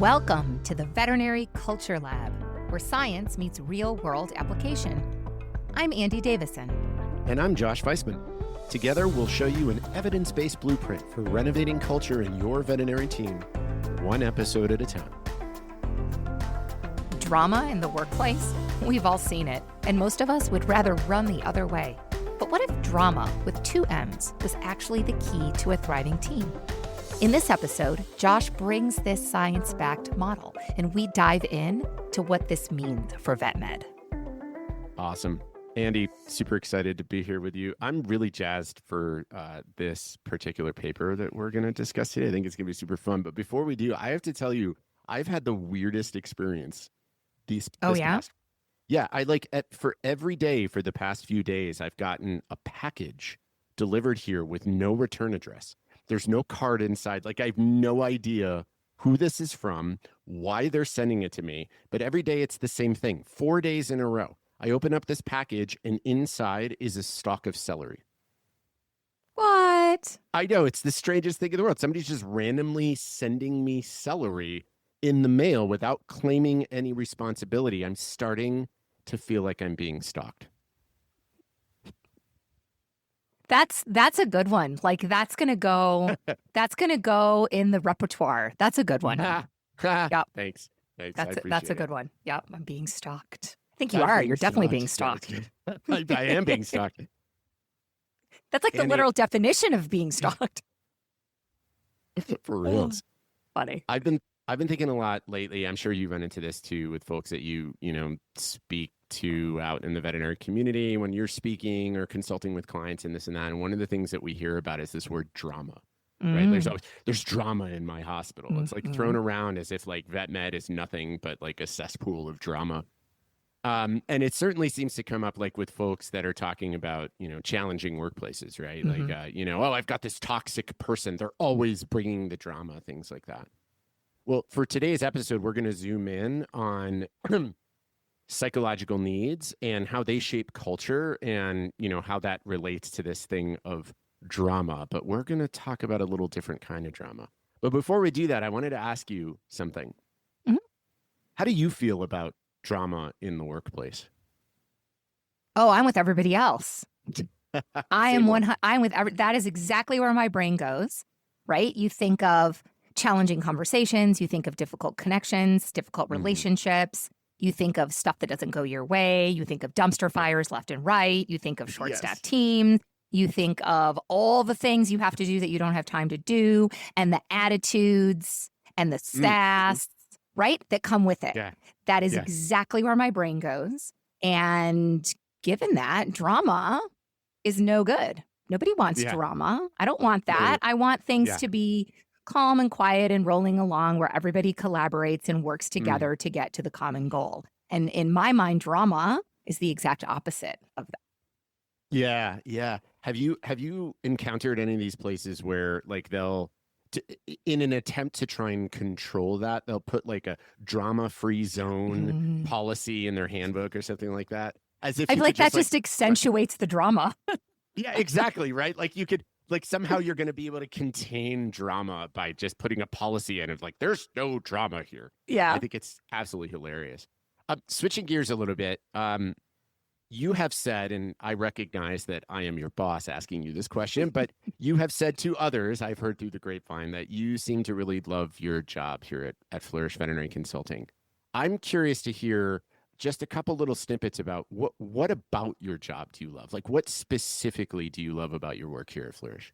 Welcome to the Veterinary Culture Lab, where science meets real-world application. I'm Andi Davison. And I'm Josh Weissman. Together, we'll show you an evidence-based blueprint for renovating culture in your veterinary team, one episode at a time. Drama in the workplace? We've all seen it, and most of us would rather run the other way. But what if drama with two M's was actually the key to a thriving team? In this episode, Josh brings this science-backed model, and we dive in to what this means for vet med. Awesome. Andi, super excited to be here with you. I'm really jazzed for this particular paper that we're going to discuss today. I think it's going to be super fun. But before we do, I have to tell you, I've had the weirdest experience. For every day for the past few days, I've gotten a package delivered here with no return address. There's no card inside. I have no idea who this is from, why they're sending it to me. But every day it's the same thing. 4 days in a row. I open up this package and inside is a stalk of celery. What? I know, it's the strangest thing in the world. Somebody's just randomly sending me celery in the mail without claiming any responsibility. I'm starting to feel like I'm being stalked. That's a good one. That's gonna go in the repertoire. That's a good one. Yep. Thanks. That's a good one. Yep. I'm being stalked. I think you are. You're definitely being stalked. I am being stalked. That's the literal definition of being stalked. For real. Funny. I've been thinking a lot lately. I'm sure you run into this too with folks that you speak to out in the veterinary community when you're speaking or consulting with clients and this and that. And one of the things that we hear about is this word drama, right? There's drama in my hospital. It's thrown around as if vet med is nothing but a cesspool of drama. And it certainly seems to come up with folks that are talking about, challenging workplaces, right? I've got this toxic person. They're always bringing the drama, things like that. Well, for today's episode, we're going to zoom in on psychological needs and how they shape culture and, how that relates to this thing of drama. But we're going to talk about a little different kind of drama. But before we do that, I wanted to ask you something. Mm-hmm. How do you feel about drama in the workplace? Oh, I'm with everybody else. I'm with that is exactly where my brain goes, right? You think of challenging conversations, you think of difficult connections, difficult relationships, you think of stuff that doesn't go your way, you think of dumpster fires left and right, you think of short-staffed teams, you think of all the things you have to do that you don't have time to do, and the attitudes and the sass, right, that come with it. Yeah. That is exactly where my brain goes. And given that, drama is no good. Nobody wants drama. I don't want that. I want things to be calm and quiet and rolling along where everybody collaborates and works together to get to the common goal. And in my mind, drama is the exact opposite of that. Yeah. Have you encountered any of these places where they'll, in an attempt to try and control that, they'll put a drama-free zone policy in their handbook or something like that? As if I feel that just accentuates the drama. Yeah, exactly, right? You could somehow you're going to be able to contain drama by just putting a policy in of there's no drama here. Yeah. I think it's absolutely hilarious. Switching gears a little bit, you have said, and I recognize that I am your boss asking you this question, but you have said to others, I've heard through the grapevine, that you seem to really love your job here at Flourish Veterinary Consulting. I'm curious to hear just a couple little snippets about what about your job do you love? What specifically do you love about your work here at Flourish?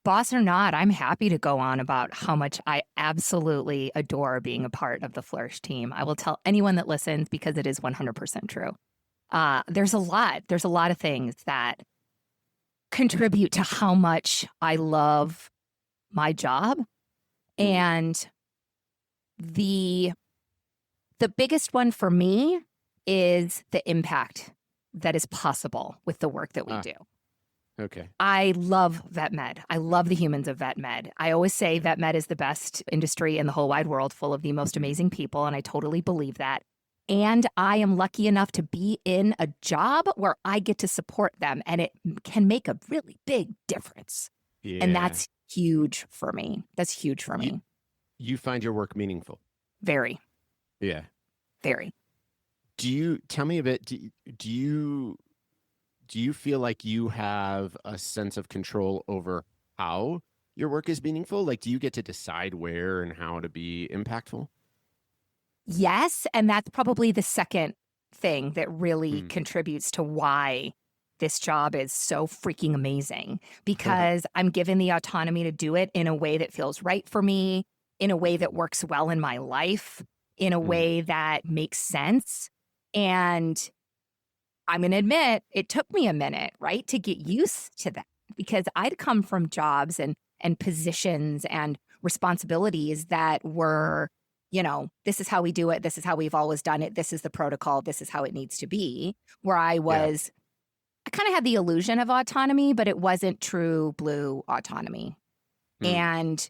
Boss or not, I'm happy to go on about how much I absolutely adore being a part of the Flourish team. I will tell anyone that listens because it is 100% true. There's a lot of things that contribute to how much I love my job. And the biggest one for me is the impact that is possible with the work that we do. Okay. I love vet med. I love the humans of vet med. I always say vet med is the best industry in the whole wide world, full of the most amazing people, and I totally believe that. And I am lucky enough to be in a job where I get to support them, and it can make a really big difference. Yeah. And that's huge for me. That's huge for me. You find your work meaningful. Very, Yeah. very. Do you tell me a bit? Do you feel like you have a sense of control over how your work is meaningful? Like, do you get to decide where and how to be impactful? Yes. And that's probably the second thing that really Mm. contributes to why this job is so freaking amazing, because I'm given the autonomy to do it in a way that feels right for me, in a way that works well in my life, in a Mm. way that makes sense. And I'm going to admit it took me a minute, right, to get used to that, because I'd come from jobs and positions and responsibilities that were, this is how we do it. This is how we've always done it. This is the protocol. This is how it needs to be. Where Yeah. I kind of had the illusion of autonomy, but it wasn't true blue autonomy. Mm. And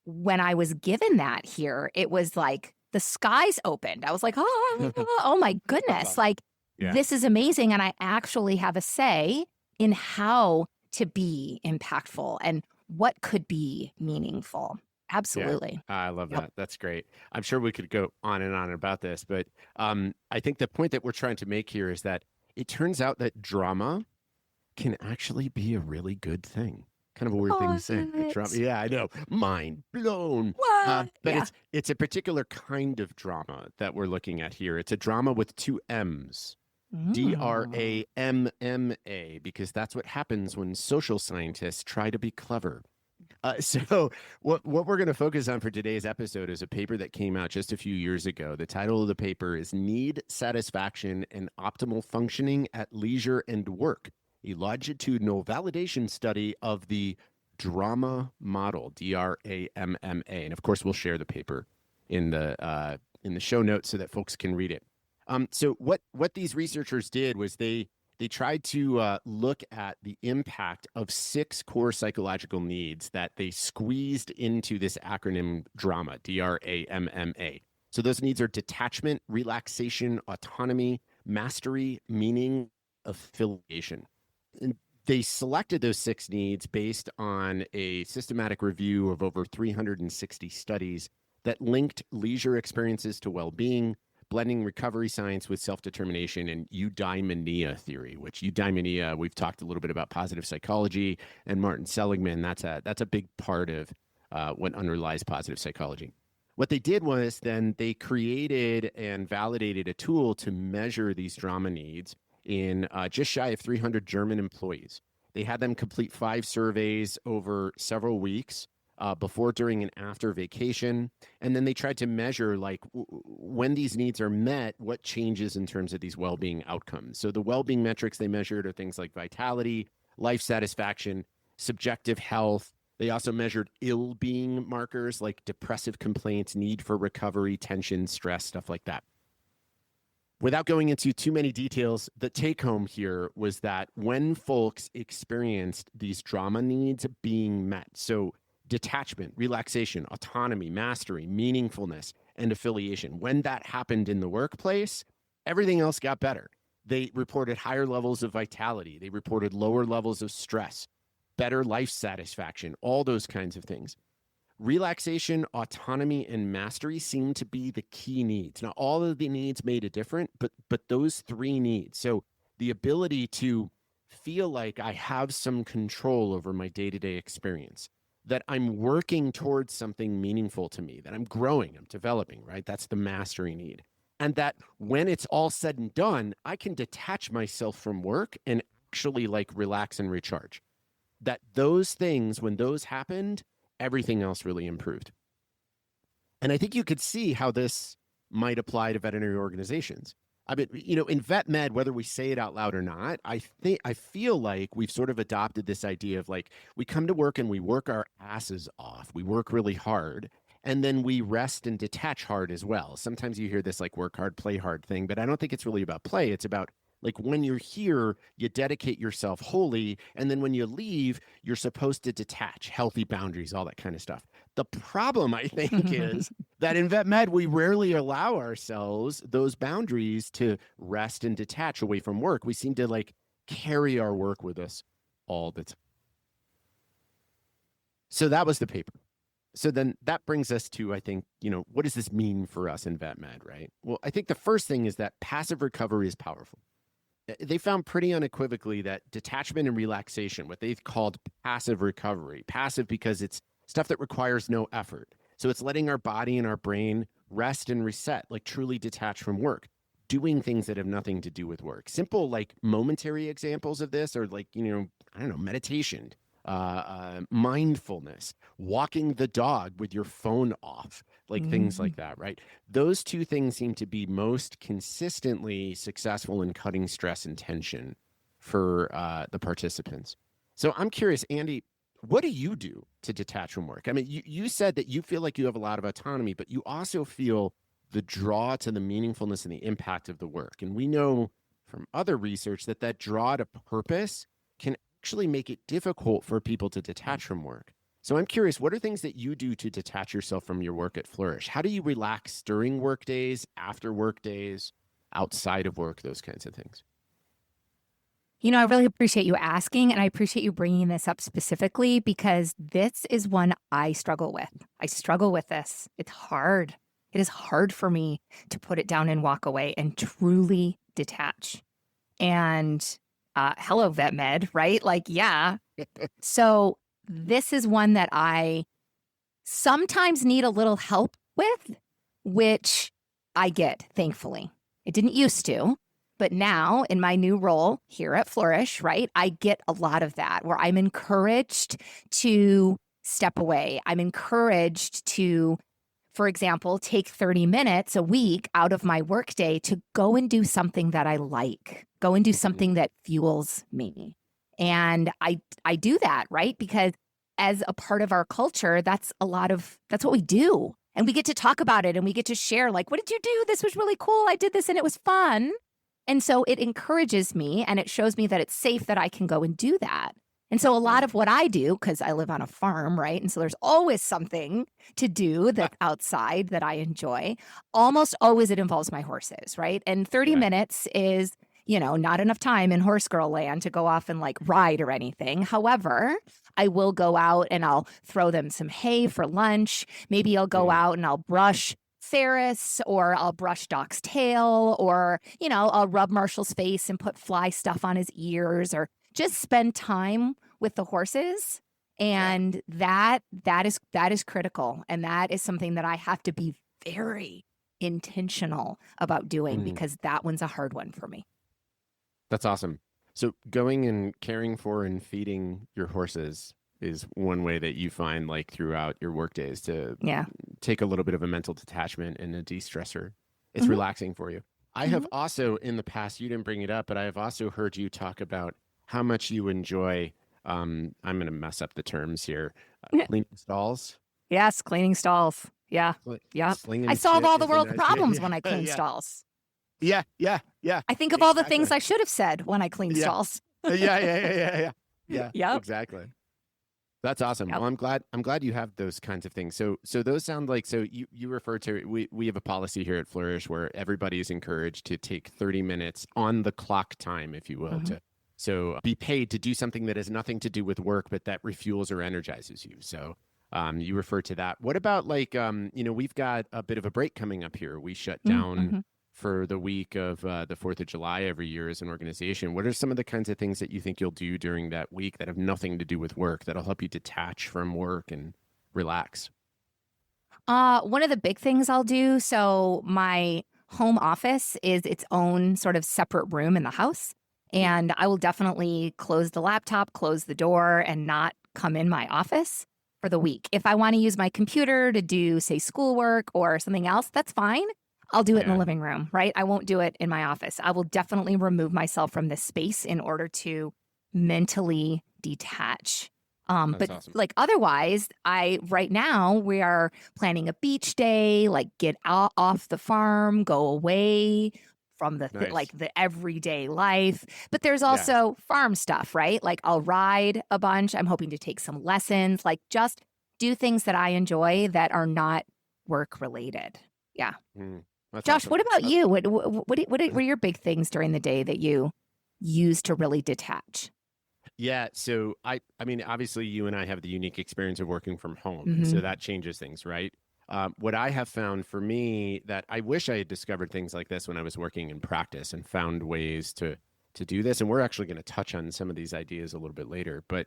when I was given that here, it was like the skies opened. I was like, oh my goodness, awesome. like Yeah. this is amazing. And I actually have a say in how to be impactful and what could be meaningful. Absolutely. Yeah, I love Yep. that. That's great. I'm sure we could go on and on about this, but I think the point that we're trying to make here is that it turns out that drama can actually be a really good thing. Kind of a weird thing to say. What? Yeah, I know. Mind blown. What? But Yeah. it's a particular kind of drama that we're looking at here. It's a drama with two M's. Mm. DRAMMA, because that's what happens when social scientists try to be clever. So what we're going to focus on for today's episode is a paper that came out just a few years ago. The title of the paper is Need Satisfaction and Optimal Functioning at Leisure and Work, a longitudinal validation study of the DRAMMA model, DRAMMA. And of course, we'll share the paper in the show notes so that folks can read it. So what these researchers did was they tried to look at the impact of 6 core psychological needs that they squeezed into this acronym DRAMMA, DRAMMA. So those needs are detachment, relaxation, autonomy, mastery, meaning, affiliation. And they selected those 6 needs based on a systematic review of over 360 studies that linked leisure experiences to well-being, blending recovery science with self-determination and eudaimonia theory, which eudaimonia, we've talked a little bit about positive psychology and Martin Seligman. That's a big part of what underlies positive psychology. What they did was then they created and validated a tool to measure these drama needs in just shy of 300 German employees. They had them complete 5 surveys over several weeks, before, during, and after vacation. And then they tried to measure, like, when these needs are met, what changes in terms of these well-being outcomes. So the well-being metrics they measured are things like vitality, life satisfaction, subjective health. They also measured ill-being markers like depressive complaints, need for recovery, tension, stress, stuff like that. Without going into too many details, the take home here was that when folks experienced these drama needs being met, so detachment, relaxation, autonomy, mastery, meaningfulness, and affiliation, when that happened in the workplace, everything else got better. They reported higher levels of vitality. They reported lower levels of stress, better life satisfaction, all those kinds of things. Relaxation, autonomy, and mastery seem to be the key needs. Now, all of the needs made a difference, but those 3 needs. So the ability to feel like I have some control over my day-to-day experience, that I'm working towards something meaningful to me, that I'm growing, I'm developing, right? That's the mastery need. And that when it's all said and done, I can detach myself from work and actually like relax and recharge. That those things, when those happened, everything else really improved. And I think you could see how this might apply to veterinary organizations. I mean, in vet med, whether we say it out loud or not, I feel like we've sort of adopted this idea of like, we come to work and we work our asses off. We work really hard and then we rest and detach hard as well. Sometimes you hear this like work hard, play hard thing, but I don't think it's really about play. It's about like when you're here, you dedicate yourself wholly. And then when you leave, you're supposed to detach, healthy boundaries, all that kind of stuff. The problem, I think, is that in vet med, we rarely allow ourselves those boundaries to rest and detach away from work. We seem to like carry our work with us all the time. So that was the paper. So then that brings us to, I think, what does this mean for us in vet med, right? Well, I think the first thing is that passive recovery is powerful. They found pretty unequivocally that detachment and relaxation, what they've called passive recovery, passive because it's stuff that requires no effort. So it's letting our body and our brain rest and reset, like truly detach from work, doing things that have nothing to do with work. Simple, like momentary examples of this are like, I don't know, meditation, mindfulness, walking the dog with your phone off, like things like that, right? Those two things seem to be most consistently successful in cutting stress and tension for the participants. So I'm curious, Andi, what do you do to detach from work? I mean, you said that you feel like you have a lot of autonomy, but you also feel the draw to the meaningfulness and the impact of the work. And we know from other research that draw to purpose can actually make it difficult for people to detach from work. So I'm curious, what are things that you do to detach yourself from your work at Flourish? How do you relax during work days, after work days, outside of work, those kinds of things? I really appreciate you asking, and I appreciate you bringing this up specifically because this is one I struggle with. I struggle with this. It's hard. It is hard for me to put it down and walk away and truly detach. And hello, vet med, right? Like, yeah. So this is one that I sometimes need a little help with, which I get, thankfully. It didn't used to. But now in my new role here at Flourish, right, I get a lot of that where I'm encouraged to step away. I'm encouraged to, for example, take 30 minutes a week out of my workday to go and do something that I like, go and do something that fuels me. And I do that, right? Because as a part of our culture, that's what we do. And we get to talk about it and we get to share, like, what did you do? This was really cool. I did this and it was fun. And so it encourages me and it shows me that it's safe that I can go and do that. And so a lot of what I do, because I live on a farm, right? And so there's always something to do that's outside that I enjoy. Almost always it involves my horses, right? And 30 minutes is, not enough time in horse girl land to go off and like ride or anything. However, I will go out and I'll throw them some hay for lunch. Maybe I'll go out and I'll brush Ferris, or I'll brush Doc's tail, or, I'll rub Marshall's face and put fly stuff on his ears, or just spend time with the horses. And that is critical. And that is something that I have to be very intentional about doing because that one's a hard one for me. That's awesome. So going and caring for and feeding your horses is one way that you find like throughout your work days to take a little bit of a mental detachment and a de-stressor. It's relaxing for you. I have also in the past, you didn't bring it up, but I have also heard you talk about how much you enjoy, I'm going to mess up the terms here, cleaning stalls. Yes, cleaning stalls. Yeah. Yeah. I solve all the world's problems when I clean stalls. Yeah. I think of all the things I should have said when I clean stalls. Yeah. Yep. Exactly. That's awesome. Yep. Well, I'm glad you have those kinds of things. So those sound like, so you refer to, we have a policy here at Flourish where everybody is encouraged to take 30 minutes on the clock time, if you will, so be paid to do something that has nothing to do with work, but that refuels or energizes you. So you refer to that. What about like, we've got a bit of a break coming up here. We shut down for the week of the 4th of July every year as an organization. What are some of the kinds of things that you think you'll do during that week that have nothing to do with work that'll help you detach from work and relax? One of the big things I'll do, so my home office is its own sort of separate room in the house. And I will definitely close the laptop, close the door, and not come in my office for the week. If I want to use my computer to do, say, schoolwork or something else, that's fine. I'll do it in the living room, right? I won't do it in my office. I will definitely remove myself from this space in order to mentally detach. But awesome. like otherwise, right now we are planning a beach day, like get out off the farm, go away from the the everyday life. But there's also farm stuff, right? Like I'll ride a bunch. I'm hoping to take some lessons, like just do things that I enjoy that are not work related. Yeah. Josh, awesome. what about you? What are your big things during the day that you use to really detach? Yeah. So I mean, obviously you and I have the unique experience of working from home. And Mm-hmm. so that changes things, right? What I have found for me that I wish I had discovered things like this when I was working in practice and found ways to do this. And we're actually going to touch on some of these ideas a little bit later. But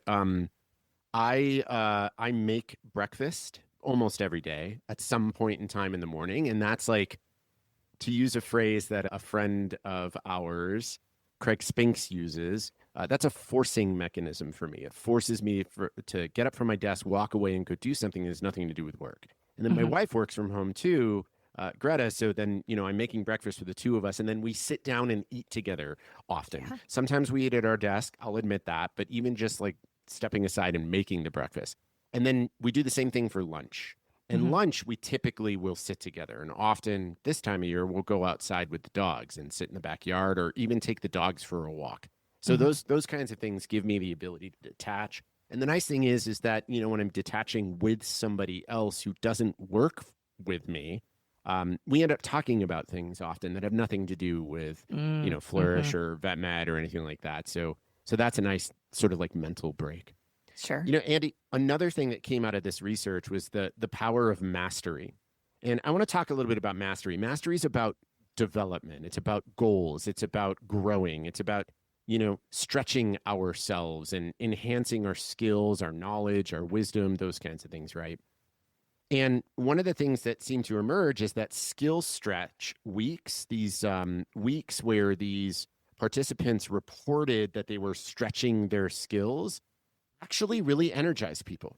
I make breakfast almost every day at some point in time in the morning. And that's like, to use a phrase that a friend of ours, Craig Spinks, uses, that's a forcing mechanism for me. It forces me to get up from my desk, walk away, and go do something that has nothing to do with work. And then my Mm-hmm. wife works from home too, Greta. So then, I'm making breakfast for the two of us, and then we sit down and eat together often. Yeah. Sometimes we eat at our desk, I'll admit that, but even just like stepping aside and making the breakfast. And then we do the same thing for lunch. And Mm-hmm. lunch, we typically will sit together. And often this time of year, we'll go outside with the dogs and sit in the backyard or even take the dogs for a walk. So Mm-hmm. those kinds of things give me the ability to detach. And the nice thing is that, when I'm detaching with somebody else who doesn't work with me, we end up talking about things often that have nothing to do with, Mm-hmm. Flourish or Vet Med or anything like that. So that's a nice sort of like mental break. Sure. Andi, another thing that came out of this research was the power of mastery. And I want to talk a little bit about mastery. Mastery is about development. It's about goals. It's about growing. It's about, stretching ourselves and enhancing our skills, our knowledge, our wisdom, those kinds of things, right? And one of the things that seemed to emerge is that skill stretch weeks, these weeks where these participants reported that they were stretching their skills, actually really energize people.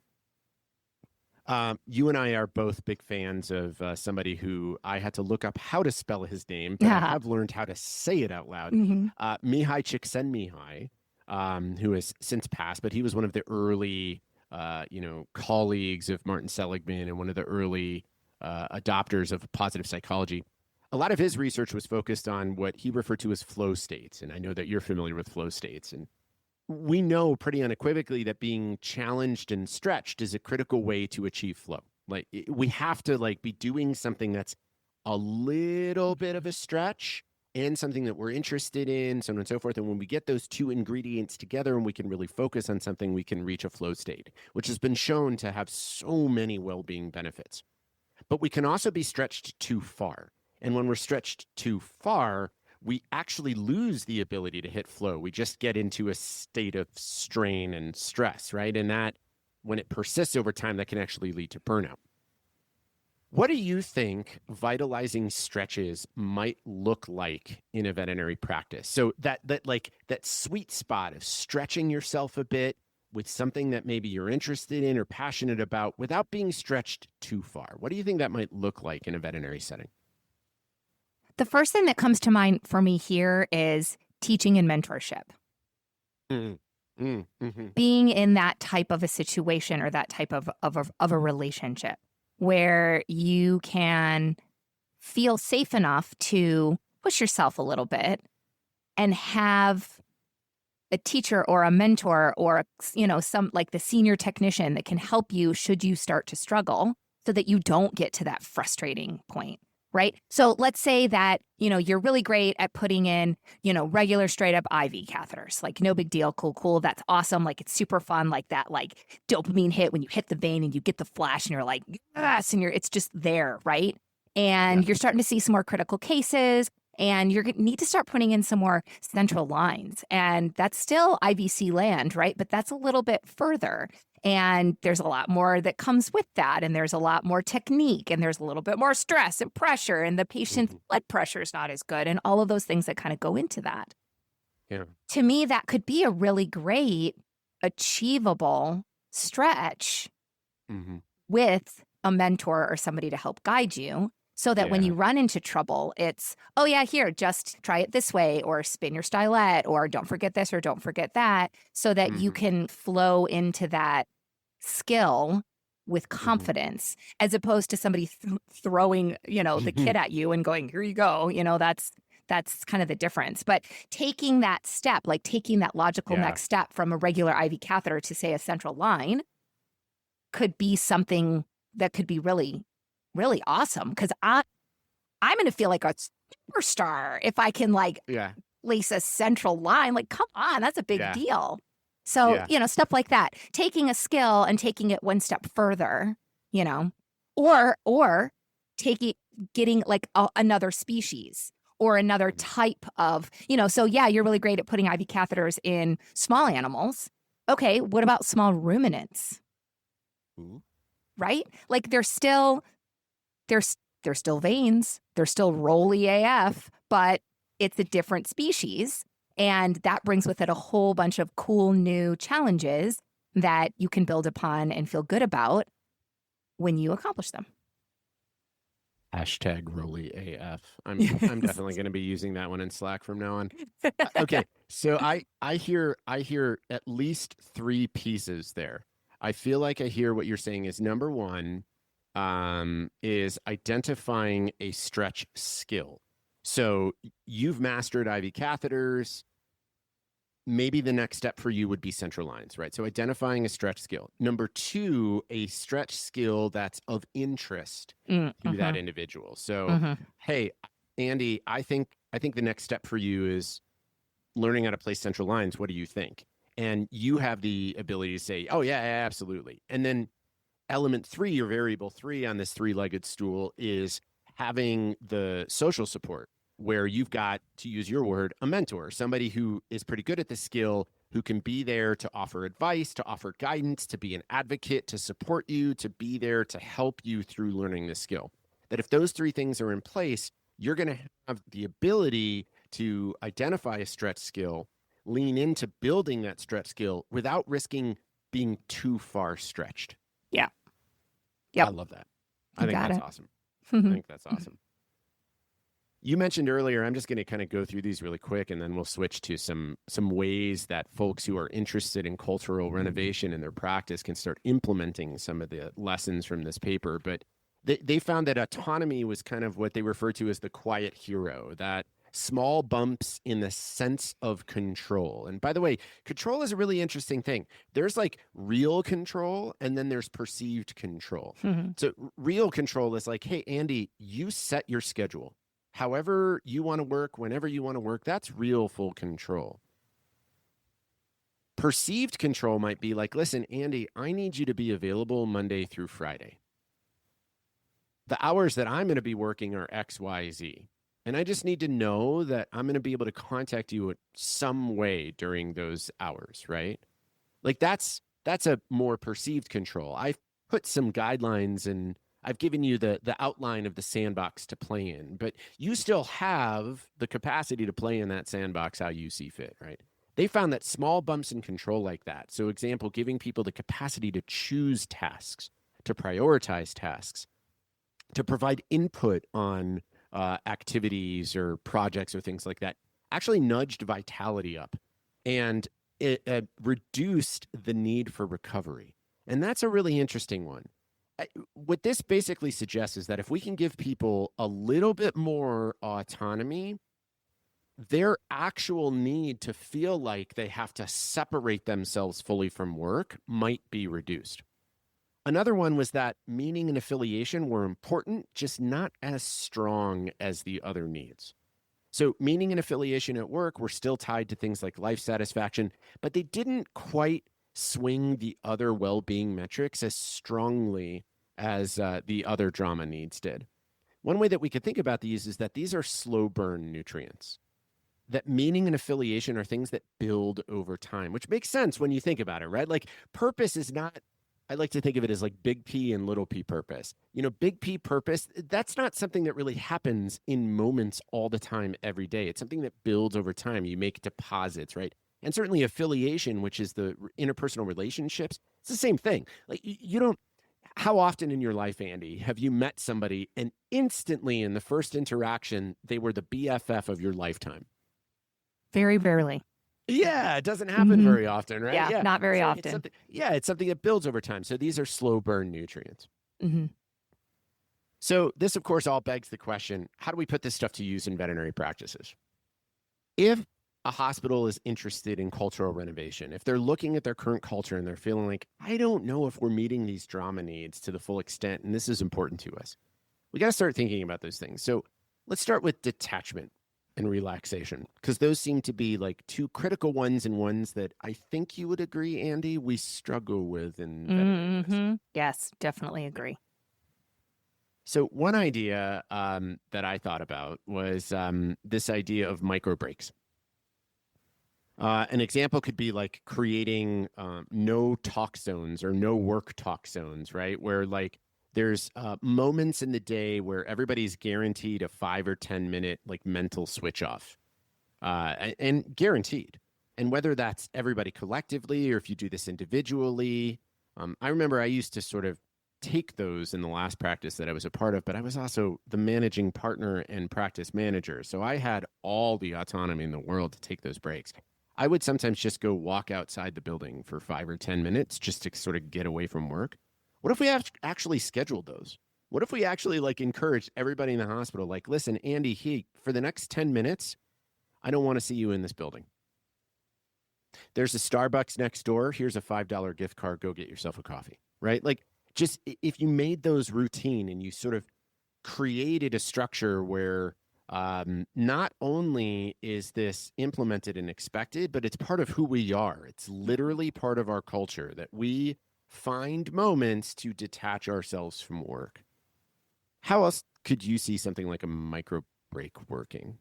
You and I are both big fans of somebody who I had to look up how to spell his name, but I Yeah. have learned how to say it out loud. Mm-hmm. Mihai Csikszentmihalyi, who has since passed, but he was one of the early, colleagues of Martin Seligman and one of the early adopters of positive psychology. A lot of his research was focused on what he referred to as flow states, and I know that you're familiar with flow states. And we know pretty unequivocally that being challenged and stretched is a critical way to achieve flow. Like we have to be doing something that's a little bit of a stretch and something that we're interested in, so on and so forth. And when we get those two ingredients together and we can really focus on something, we can reach a flow state, which has been shown to have so many well-being benefits. But we can also be stretched too far. And when we're stretched too far, we actually lose the ability to hit flow. We just get into a state of strain and stress, right? And that, when it persists over time, that can actually lead to burnout. What do you think vitalizing stretches might look like in a veterinary practice? So that sweet spot of stretching yourself a bit with something that maybe you're interested in or passionate about without being stretched too far. What do you think that might look like in a veterinary setting? The first thing that comes to mind for me here is teaching and mentorship. Mm-hmm. Being in that type of a situation or that type of a relationship where you can feel safe enough to push yourself a little bit and have a teacher or a mentor or, some like the senior technician that can help you should you start to struggle so that you don't get to that frustrating point. Right? So let's say that, you're really great at putting in, regular straight up IV catheters, like no big deal. Cool. That's awesome. Like it's super fun. Like that, like dopamine hit when you hit the vein and you get the flash and you're like, yes. And it's just there. Right. And you're starting to see some more critical cases and you're going to need to start putting in some more central lines. And that's still IVC land. Right. But that's a little bit further. And there's a lot more that comes with that. And there's a lot more technique and there's a little bit more stress and pressure and the patient's blood pressure is not as good and all of those things that kind of go into that. Yeah. To me, that could be a really great, achievable stretch with a mentor or somebody to help guide you so that when you run into trouble, it's, oh yeah, here, just try it this way or spin your stylet or don't forget this or don't forget that so that you can flow into that skill with confidence as opposed to somebody throwing, the kid at you and going, here you go. That's kind of the difference. But taking that step, like taking that logical next step from a regular IV catheter to say a central line could be something that could be really, really awesome. Because I'm going to feel like a superstar if I can place a central line. Like, come on, that's a big deal. So, Yeah. stuff like that. Taking a skill and taking it one step further, you know, or taking, getting like another species or another type of, so yeah, you're really great at putting IV catheters in small animals. Okay, what about small ruminants? Ooh. Right? Like they're still veins, they're still rolly AF, but it's a different species. And that brings with it a whole bunch of cool new challenges that you can build upon and feel good about when you accomplish them. Hashtag Rolly AF. I'm Yes. definitely going to be using that one in Slack from now on. Okay, so I hear at least three pieces there. I feel like I hear what you're saying is number one, is identifying a stretch skill. So you've mastered IV catheters. Maybe the next step for you would be central lines, right? So identifying a stretch skill. Number two, a stretch skill that's of interest to that individual. So, hey, Andi, I think the next step for you is learning how to place central lines. What do you think? And you have the ability to say, oh yeah, absolutely. And then element three, or variable three on this three-legged stool, is having the social support, where you've got, to use your word, a mentor, somebody who is pretty good at the skill, who can be there to offer advice, to offer guidance, to be an advocate, to support you, to be there to help you through learning the skill. That if those three things are in place, you're going to have the ability to identify a stretch skill, lean into building that stretch skill without risking being too far stretched. Yeah. Yep. I love that. I think that's awesome. I think that's awesome. You mentioned earlier, I'm just going to kind of go through these really quick, and then we'll switch to some ways that folks who are interested in cultural renovation in their practice can start implementing some of the lessons from this paper. But they found that autonomy was kind of what they refer to as the quiet hero, that small bumps in the sense of control. And by the way, control is a really interesting thing. There's like real control, and then there's perceived control. So real control is like, hey, Andi, you set your schedule. However you want to work, whenever you want to work, that's real full control. Perceived control might be like, listen, Andi, I need you to be available Monday through Friday. The hours that I'm going to be working are X, Y, Z. And I just need to know that I'm going to be able to contact you in some way during those hours, right? Like that's a more perceived control. I've put some guidelines and I've given you the outline of the sandbox to play in, but you still have the capacity to play in that sandbox how you see fit, right? They found that small bumps in control like that, so example, giving people the capacity to choose tasks, to prioritize tasks, to provide input on activities or projects or things like that, actually nudged vitality up, and it reduced the need for recovery. And that's a really interesting one. What this basically suggests is that if we can give people a little bit more autonomy, their actual need to feel like they have to separate themselves fully from work might be reduced. Another one was that meaning and affiliation were important, just not as strong as the other needs. So meaning and affiliation at work were still tied to things like life satisfaction, but they didn't quite swing the other well-being metrics as strongly as the other DRAMMA needs did. One way that we could think about these is that these are slow burn nutrients. That meaning and affiliation are things that build over time, which makes sense when you think about it, right? Like purpose is not, I like to think of it as like big P and little p purpose. You know, big P purpose, that's not something that really happens in moments all the time every day. It's something that builds over time. You make deposits, right? And certainly affiliation, which is the interpersonal relationships, it's the same thing. Like you don't, how often in your life, Andi, have you met somebody and instantly in the first interaction, they were the BFF of your lifetime? Very rarely. Yeah, it doesn't happen very often, right? Yeah, not very often. It's something that builds over time. So these are slow burn nutrients. So this, of course, all begs the question, how do we put this stuff to use in veterinary practices? If a hospital is interested in cultural renovation, if they're looking at their current culture and they're feeling like, I don't know if we're meeting these DRAMMA needs to the full extent, and this is important to us, we got to start thinking about those things. So let's start with detachment. and relaxation, because those seem to be like two critical ones, and ones that I think you would agree, Andi, we struggle with in veterinary medicine. Yes, definitely agree. So one idea that I thought about was this idea of micro breaks. An example could be like creating no talk zones or no work talk zones, right? Where like there's moments in the day where everybody's guaranteed a 5 or 10 minute like mental switch off, and guaranteed. And whether that's everybody collectively or if you do this individually, I remember I used to sort of take those in the last practice that I was a part of, but I was also the managing partner and practice manager. So I had all the autonomy in the world to take those breaks. I would sometimes just go walk outside the building for 5 or 10 minutes just to sort of get away from work. What if we actually scheduled those? What if we actually like encouraged everybody in the hospital, like, listen, Andi, for the next 10 minutes, I don't want to see you in this building. There's a Starbucks next door. Here's a $5 gift card. Go get yourself a coffee, right? Like, just if you made those routine and you sort of created a structure where not only is this implemented and expected, but it's part of who we are. It's literally part of our culture that we find moments to detach ourselves from work. How else could you see something like a micro break working?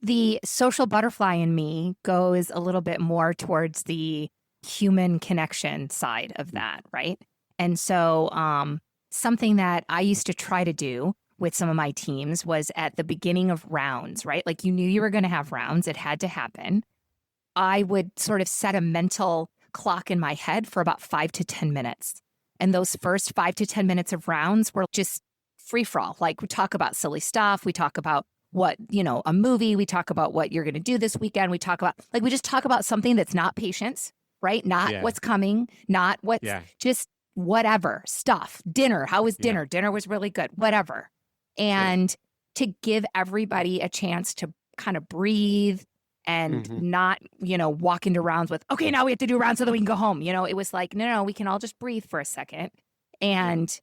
The social butterfly in me goes a little bit more towards the human connection side of that, right? And so something that I used to try to do with some of my teams was at the beginning of rounds, right? Like you knew you were going to have rounds. It had to happen. I would sort of set a mental clock in my head for about 5 to 10 minutes. And those first 5 to 10 minutes of rounds were just free for all. Like we talk about silly stuff. We talk about a movie. We talk about what you're going to do this weekend. We just talk about something that's not patients, right? Not what's coming, not what's just whatever stuff. Dinner. How was dinner? Dinner was really good. Whatever. And to give everybody a chance to kind of breathe and not, walk into rounds with, okay, now we have to do rounds so that we can go home. It was like, no, we can all just breathe for a second. And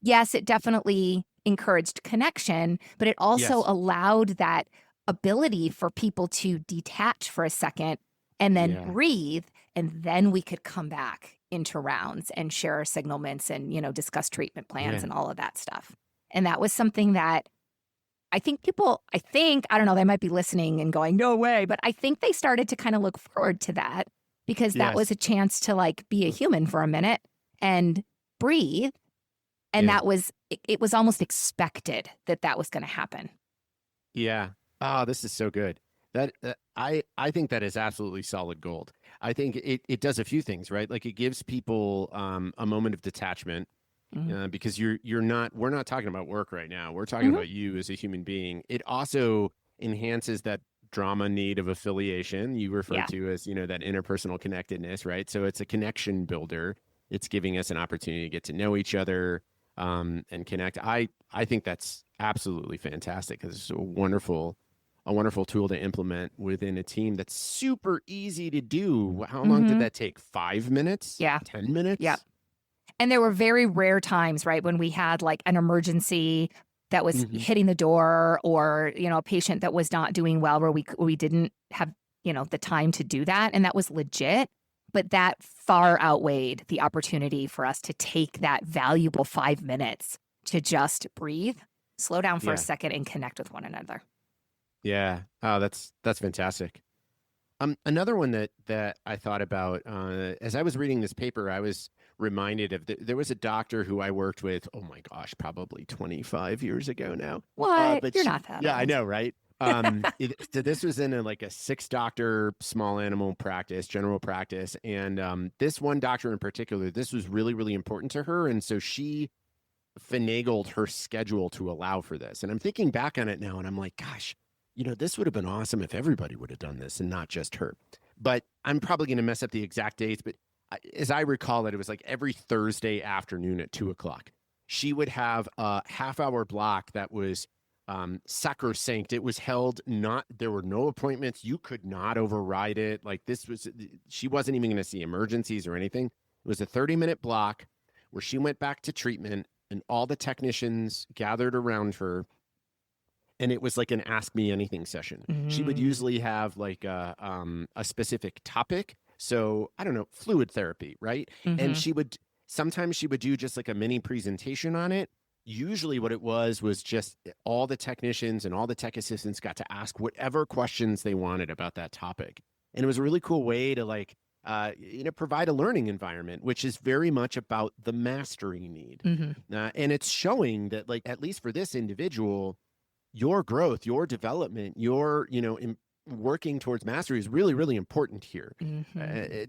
yes, it definitely encouraged connection, but it also allowed that ability for people to detach for a second and then breathe. And then we could come back into rounds and share our signalments and, discuss treatment plans and all of that stuff. And that was something that I think I don't know, they might be listening and going, no way. But I think they started to kind of look forward to that because that was a chance to like be a human for a minute and breathe. And that was, it was almost expected that was going to happen. Yeah. Oh, this is so good. I think that is absolutely solid gold. I think it does a few things, right? Like it gives people a moment of detachment. Because we're not talking about work right now. We're talking about you as a human being. It also enhances that DRAMMA need of affiliation you refer to as, that interpersonal connectedness, right? So it's a connection builder. It's giving us an opportunity to get to know each other and connect. I think that's absolutely fantastic because it's a wonderful tool to implement within a team that's super easy to do. How long did that take? 5 minutes? Yeah. 10 minutes? Yeah. And there were very rare times, right, when we had like an emergency that was hitting the door or, a patient that was not doing well where we didn't have, the time to do that. And that was legit. But that far outweighed the opportunity for us to take that valuable 5 minutes to just breathe, slow down for a second and connect with one another. Yeah. Oh, that's fantastic. Another one that I thought about as I was reading this paper, I was reminded of there was a doctor who I worked with. Oh my gosh, probably 25 years ago now. What? But You're not that Yeah, old. I know, right? So this was in a 6-doctor small animal practice, general practice, and this one doctor in particular, this was really, really important to her, and so she finagled her schedule to allow for this. And I'm thinking back on it now, and I'm like, gosh. This would have been awesome if everybody would have done this and not just her. But I'm probably going to mess up the exact dates. But as I recall it, it was like every Thursday afternoon at 2:00. She would have a half-hour block that was sacrosanct. It was held there were no appointments. You could not override it. Like she wasn't even going to see emergencies or anything. It was a 30-minute block where she went back to treatment and all the technicians gathered around her. and it was like an ask me anything session. She would usually have like a specific topic. So I don't know, fluid therapy, right? And sometimes she would do just like a mini presentation on it. Usually what it was just all the technicians and all the tech assistants got to ask whatever questions they wanted about that topic. And it was a really cool way to like, provide a learning environment, which is very much about the mastery need. And it's showing that, like, at least for this individual, your growth, your development, your, working towards mastery is really, really important here.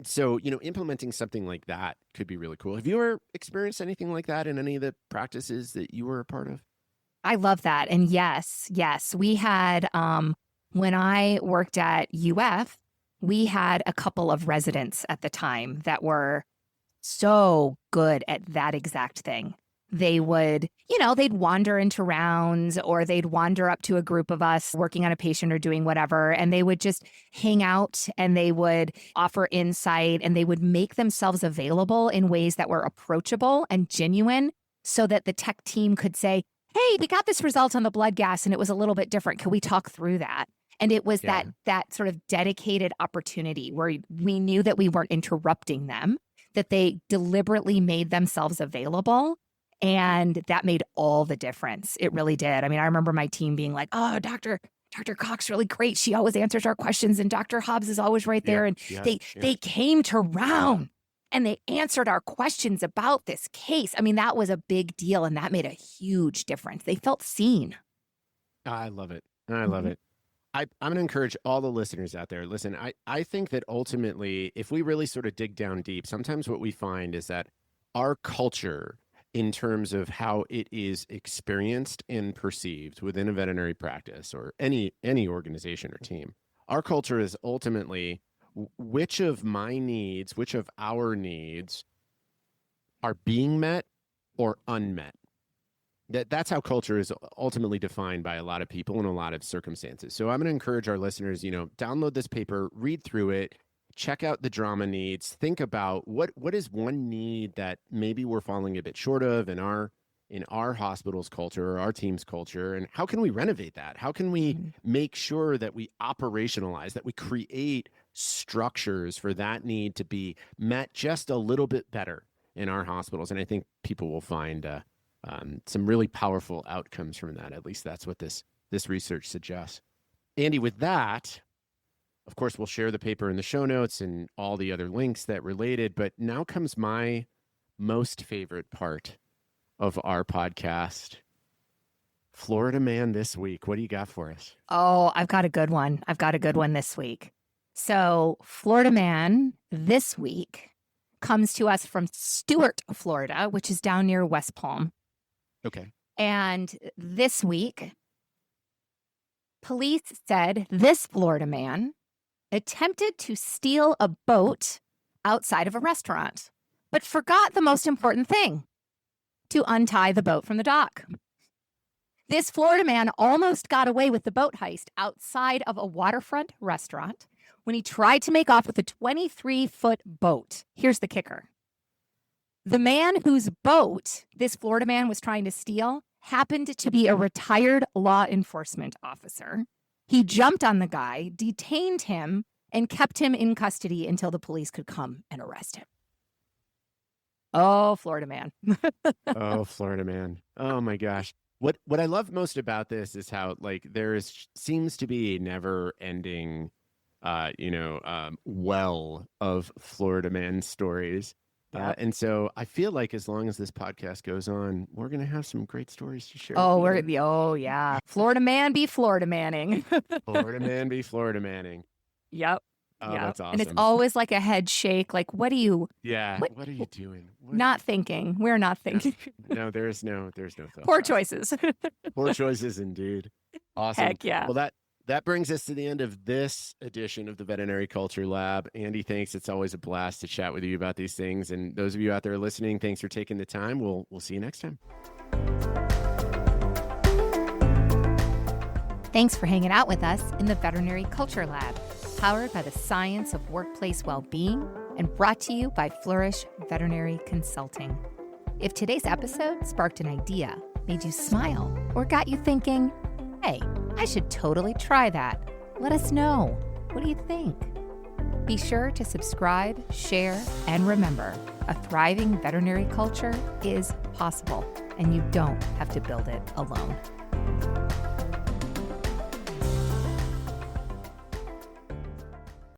So, implementing something like that could be really cool. Have you ever experienced anything like that in any of the practices that you were a part of? I love that. And yes, we had, when I worked at UF, we had a couple of residents at the time that were so good at that exact thing. They would, they'd wander into rounds, or they'd wander up to a group of us working on a patient or doing whatever, and they would just hang out and they would offer insight and they would make themselves available in ways that were approachable and genuine, so that the tech team could say, hey, we got this result on the blood gas and it was a little bit different. Can we talk through that? And it was that sort of dedicated opportunity where we knew that we weren't interrupting them, that they deliberately made themselves available. And that made all the difference. It really did. I mean, I remember my team being like, oh, Dr. Cox's really great. She always answers our questions, and Dr. Hobbs is always right there. And they came to round and they answered our questions about this case. I mean, that was a big deal, and that made a huge difference. They felt seen. I love it. I love it. I'm going to encourage all the listeners out there. Listen, I think that ultimately, if we really sort of dig down deep, sometimes what we find is that our culture, in terms of how it is experienced and perceived within a veterinary practice or any organization or team, our culture is ultimately which of my needs, which of our needs are being met or unmet. That's how culture is ultimately defined by a lot of people in a lot of circumstances. So I'm going to encourage our listeners, download this paper, read through it, check out the DRAMMA needs, think about what is one need that maybe we're falling a bit short of in our hospital's culture or our team's culture, and how can we renovate that? How can we make sure that we operationalize, that we create structures for that need to be met just a little bit better in our hospitals? And I think people will find some really powerful outcomes from that. At least that's what this research suggests. Andi, with that, of course, we'll share the paper in the show notes and all the other links that related. But now comes my most favorite part of our podcast. Florida Man this week. What do you got for us? Oh, I've got a good one. This week. So Florida Man this week comes to us from Stuart, Florida, which is down near West Palm. Okay. And this week, police said this Florida man attempted to steal a boat outside of a restaurant, but forgot the most important thing: to untie the boat from the dock. This Florida man almost got away with the boat heist outside of a waterfront restaurant when he tried to make off with a 23-foot boat. Here's the kicker. The man whose boat this Florida man was trying to steal happened to be a retired law enforcement officer. He jumped on the guy, detained him, and kept him in custody until the police could come and arrest him. Oh, Florida man. Oh, Florida man. Oh my gosh. What I love most about this is how, like, seems to be a never ending well of Florida man stories. Yep. And so I feel like as long as this podcast goes on, we're going to have some great stories to share. Oh yeah. Florida man be Florida Manning. Florida man be Florida Manning. Yep. Oh, yep. That's awesome. And it's always like a head shake. Like, what are you? Yeah. What are you doing? Not thinking. We're not thinking. No, there's no thought. Poor choices. Poor choices indeed. Awesome. Heck yeah. Well, that brings us to the end of this edition of the Veterinary Culture Lab. Andi, thanks. It's always a blast to chat with you about these things. And those of you out there listening, thanks for taking the time. We'll see you next time. Thanks for hanging out with us in the Veterinary Culture Lab, powered by the science of workplace well-being and brought to you by Flourish Veterinary Consulting. If today's episode sparked an idea, made you smile, or got you thinking, Hey, I should totally try that. Let us know. What do you think? Be sure to subscribe, share, and remember, a thriving veterinary culture is possible, and you don't have to build it alone.